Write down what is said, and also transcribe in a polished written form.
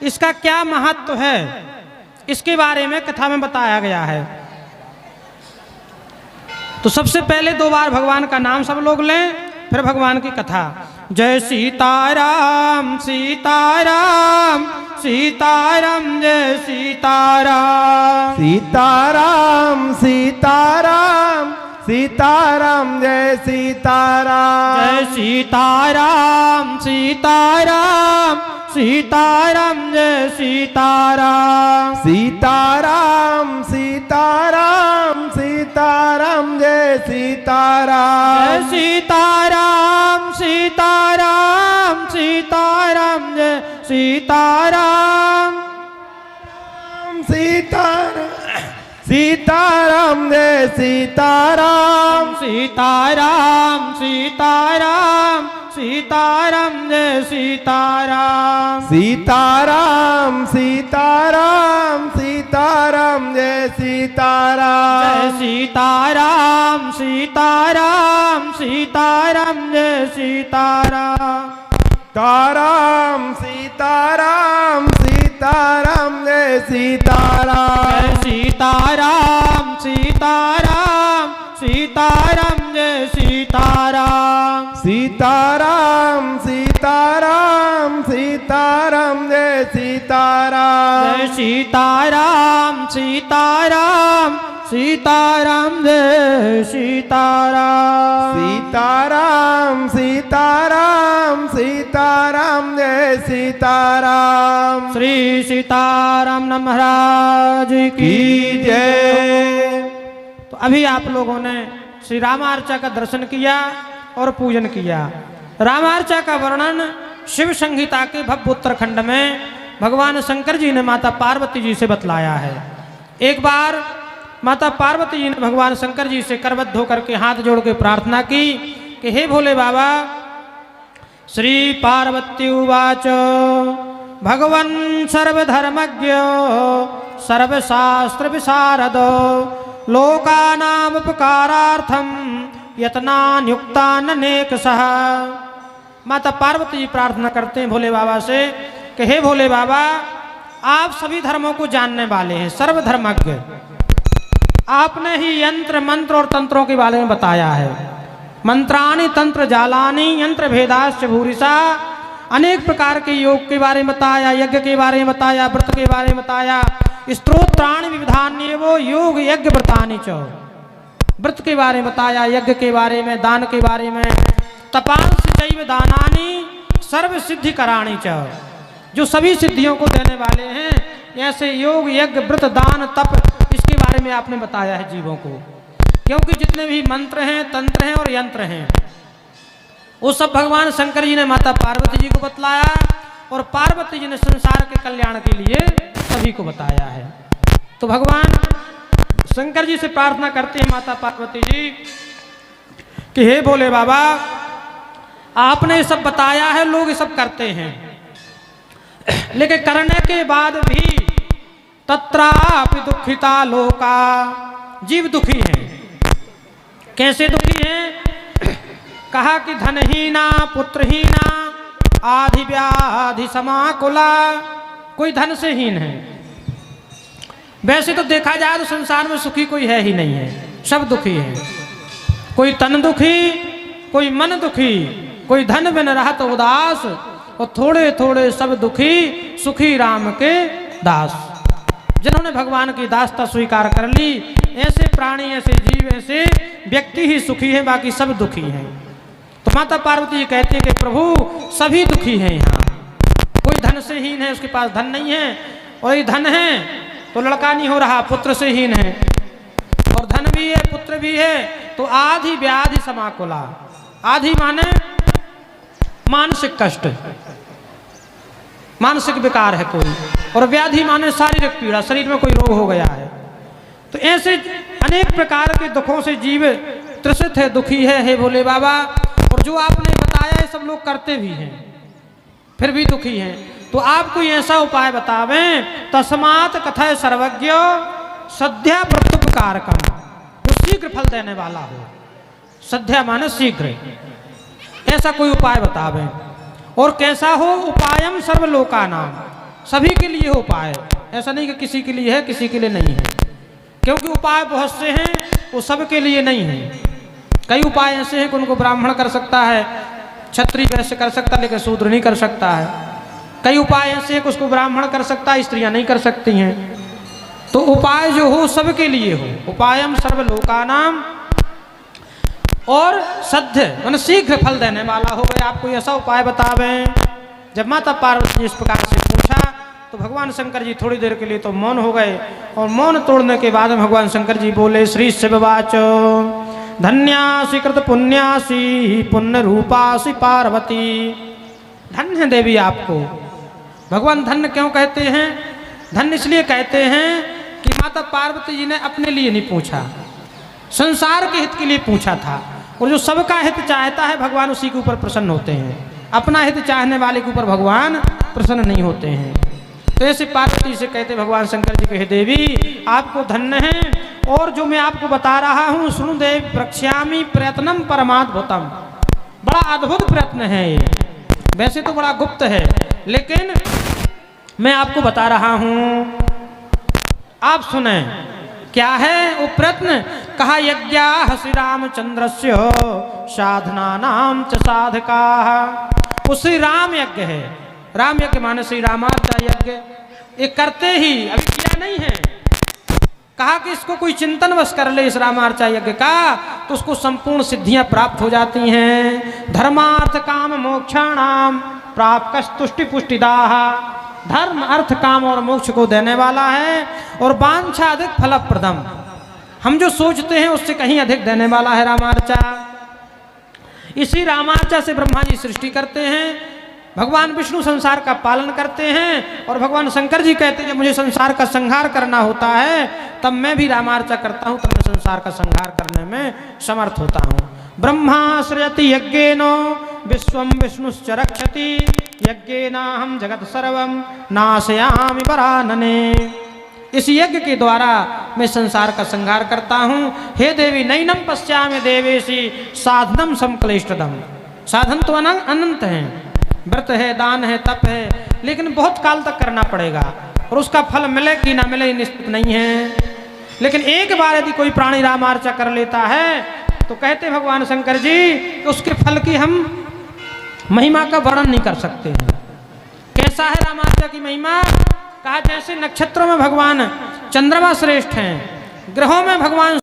इसका क्या महत्व है, इसके बारे में कथा में बताया गया है। तो सबसे पहले 2 बार भगवान का नाम सब लोग लें, फिर भगवान की कथा। जय सीताराम सीताराम सीताराम जय सीताराम सीताराम सीताराम सीताराम जय सीताराम जय सीताराम सीताराम सीताराम जय सीताराम सीताराम सीताराम सीताराम जय सीताराम जय सीताराम सीताराम सीताराम जय सीताराम सीताराम सीताराम जय सीताराम सीताराम सीताराम सीताराम जय सीताराम सीताराम सीताराम सीताराम जय सीताराम जय सीताराम सीताराम सीताराम जय सीताराम ताराम सीताराम सीताराम जय सीताराम जय सीताराम सीताराम सीताराम जय सीताराम सीताराम सीताराम सीताराम जय सीताराम जय सीताराम सीताराम सीताराम जय सीताराम सीताराम सीताराम सीताराम जय सीताराम श्री सीताराम महाराज की जय। तो अभी आप लोगों ने श्री रामार्चा का दर्शन किया और पूजन किया। रामार्चा का वर्णन शिव संहिता के भव्य उत्तरखंड में भगवान शंकर जी ने माता पार्वती जी से बतलाया है। एक बार माता पार्वती जी ने भगवान शंकर जी से करबद्ध होकर के हाथ जोड़ के प्रार्थना की कि हे भोले बाबा। श्री पार्वती उवाच भगवन् सर्वधर्मज्ञ सर्वशास्त्र विशारदो लोकानामुपकारार्थं यत्नान्युक्ताननेकशः। माता पार्वती जी प्रार्थना करते हैं भोले बाबा से कि हे भोले बाबा, आप सभी धर्मों को जानने वाले हैं, सर्वधर्मज्ञ। आपने ही यंत्र मंत्र और तंत्रों के बारे में बताया है। मंत्राणि तंत्र जालानि यंत्र भेदाश्च भूरिशा। अनेक प्रकार के योग के बारे में बताया, यज्ञ के बारे में बताया, व्रत के बारे में बताया। स्तोत्राणि विविधान्येवो योग यज्ञ व्रतानि च। व्रत के बारे में बताया, यज्ञ के बारे में, दान के बारे में। तपांसि चैव दानानि सर्व सिद्धि कराणि च। जो सभी सिद्धियों को देने वाले हैं, ऐसे योग यज्ञ व्रत दान तप, इसके बारे में आपने बताया है जीवों को। क्योंकि जितने भी मंत्र हैं, तंत्र हैं और यंत्र हैं, वो सब भगवान शंकर जी ने माता पार्वती जी को बतलाया और पार्वती जी ने संसार के कल्याण के लिए सभी को बताया है। तो भगवान शंकर जी से प्रार्थना करते हैं माता पार्वती जी कि हे भोले बाबा, आपने सब बताया है, लोग ये सब करते हैं, लेकिन करने के बाद भी तत्रापि दुखिता लोका, जीव दुखी हैं। कैसे दुखी हैं? कहा कि धनहीना पुत्रहीना आधि व्याधि समाकुला। कोई धन से हीन है। वैसे तो देखा जाए तो संसार में सुखी कोई है ही नहीं है, सब दुखी है। कोई तन दुखी, कोई मन दुखी, कोई धन बिन रहत उदास, और थोड़े थोड़े सब दुखी सुखी राम के दास। जिन्होंने भगवान की दासता स्वीकार कर ली, ऐसे प्राणी, ऐसे जीव, ऐसे व्यक्ति ही सुखी हैं, बाकी सब दुखी हैं। तो माता पार्वती जी कहते हैं कि प्रभु सभी दुखी हैं। यहाँ कोई धन से हीन है, उसके पास धन नहीं है, और ये धन है तो लड़का नहीं हो रहा, पुत्र से हीन है, और धन भी है पुत्र भी है, तो आधि व्याधि समाकुला। आधि माने मानसिक कष्ट, मानसिक विकार है कोई, और व्याधि माने शारीरिक पीड़ा, शरीर में कोई रोग हो गया है। तो ऐसे अनेक प्रकार के दुखों से जीव त्रसित है, दुखी है, हे भोले बाबा। और जो आपने बताया है सब लोग करते भी हैं, फिर भी दुखी हैं। तो आप कोई ऐसा उपाय बतावें, तस्मात् कथय सर्वज्ञ सद्या प्रत्युपकारकम, जो शीघ्र फल देने वाला हो। सद्या माने शीघ्र, ऐसा कोई उपाय बतावें। और कैसा हो? उपायम सर्वलोकानां, सभी के लिए उपाय, ऐसा नहीं कि किसी के लिए है किसी के लिए नहीं है, क्योंकि उपाय बहुत से हैं, वो सबके लिए नहीं है। कई उपाय ऐसे हैं कि उनको ब्राह्मण कर सकता है, क्षत्रिय वैश्य कर सकता है, लेकिन शूद्र नहीं कर सकता है। कई उपाय ऐसे हैं कि उसको ब्राह्मण कर सकता है, स्त्रियां नहीं कर सकती हैं। तो उपाय जो हो सबके लिए हो, उपायम सर्वलोकानाम, और सद्य मैंने शीघ्र फल देने वाला हो। गए आप कोई ऐसा उपाय बतावें। जब माता पार्वती इस प्रकार से पूछा तो भगवान शंकर जी थोड़ी देर के लिए तो मौन हो गए, और मौन तोड़ने के बाद भगवान शंकर जी बोले, श्री शिववाचो धन्यासी कृत पुण्यासी पुण्य रूपासी पार्वती। धन्य देवी आपको। भगवान धन्य क्यों कहते हैं? धन्य इसलिए कहते हैं कि माता पार्वती जी ने अपने लिए नहीं पूछा, संसार के हित के लिए पूछा था, और जो सबका हित चाहता है भगवान उसी के ऊपर प्रसन्न होते हैं। अपना हित चाहने वाले के ऊपर भगवान प्रसन्न नहीं होते हैं। तो ऐसे पार्वती से कहते भगवान शंकर जी कहे, देवी आपको धन्य है, और जो मैं आपको बता रहा हूँ सुनो देव, प्रक्ष्यामि प्रयत्नम परमाद्भुतम। बड़ा अद्भुत प्रयत्न है ये, वैसे तो बड़ा गुप्त है, लेकिन मैं आपको बता रहा हूँ, आप सुने क्या है वो प्रयत्न। कहा, यज्ञा श्री रामचंद्रस्य साधना नाम च साधका। वो श्री राम यज्ञ है, राम यज्ञ माने श्री रामार्चा यज्ञ। ये करते ही अभी किया नहीं है, कहा कि इसको कोई चिंतन वश कर ले इस रामार्चा यज्ञ का, तो उसको संपूर्ण सिद्धियां प्राप्त हो जाती हैं। धर्मार्थ काम मोक्षाणाम प्राप्त तुष्टि पुष्टिदाह। धर्म अर्थ काम और मोक्ष को देने वाला है, और वांछा अधिक फलप्रदम, हम जो सोचते हैं उससे कहीं अधिक देने वाला है रामार्चा। इसी रामार्चा से ब्रह्मा जी सृष्टि करते हैं, भगवान विष्णु संसार का पालन करते हैं, और भगवान शंकर जी कहते हैं जब मुझे संसार का संहार करना होता है तब मैं भी रामार्चा करता हूँ, तब मैं संसार का संहार करने में समर्थ होता हूँ। ब्रह्मा सृजति यज्ञेन विश्वम विष्णुश्च रक्षति, यज्ञेनाहं जगत सर्वं नाशयामि वरानने। इस यज्ञ के द्वारा मैं संसार का संहार करता हूँ। हे देवी नैनम पश्यामि देवेशी साधनम समक्लिष्टदम। साधन तो अनंत हैं, व्रत है, दान है, तप है, लेकिन बहुत काल तक करना पड़ेगा, और उसका फल मिले कि ना मिले निश्चित नहीं है। लेकिन एक बार यदि कोई प्राणी रामार्चा कर लेता है तो कहते भगवान शंकर जी कि उसके फल की हम महिमा का वर्णन नहीं कर सकते हैं। कैसा है रामार्चा की महिमा? कहा, जैसे नक्षत्रों में भगवान चंद्रमा श्रेष्ठ हैं, ग्रहों में भगवान